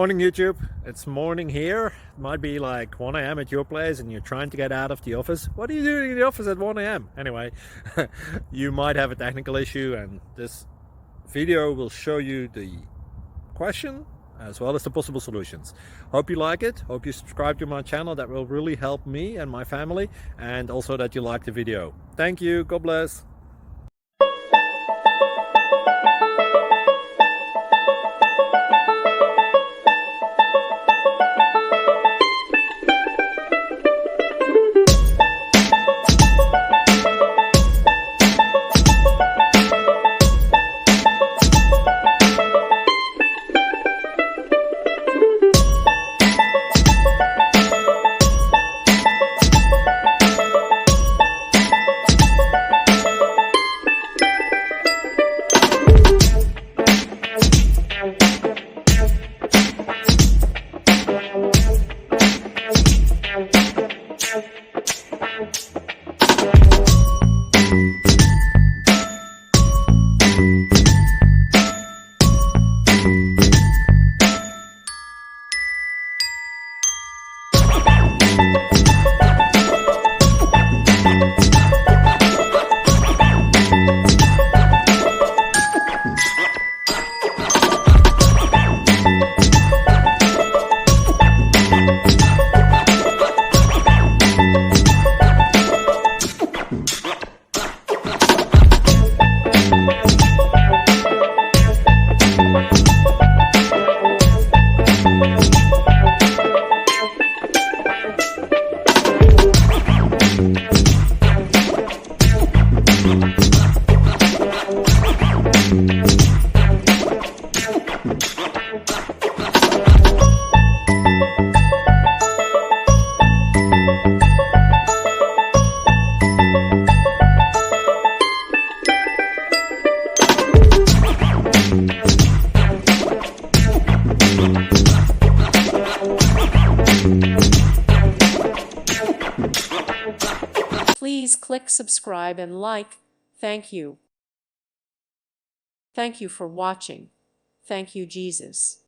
Morning YouTube, it's morning here. It might be like 1 a.m. at your place and you're trying to get out of the office. What are you doing in the office at 1 a.m.? Anyway, you might have a technical issue and this video will show you the question as well as the possible solutions. Hope you like it, hope you subscribe to my channel. That will really help me and my family, and also that you like the video. Thank you, God bless. Please click subscribe and like. Thank you. Thank you for watching. Thank you, Jesus.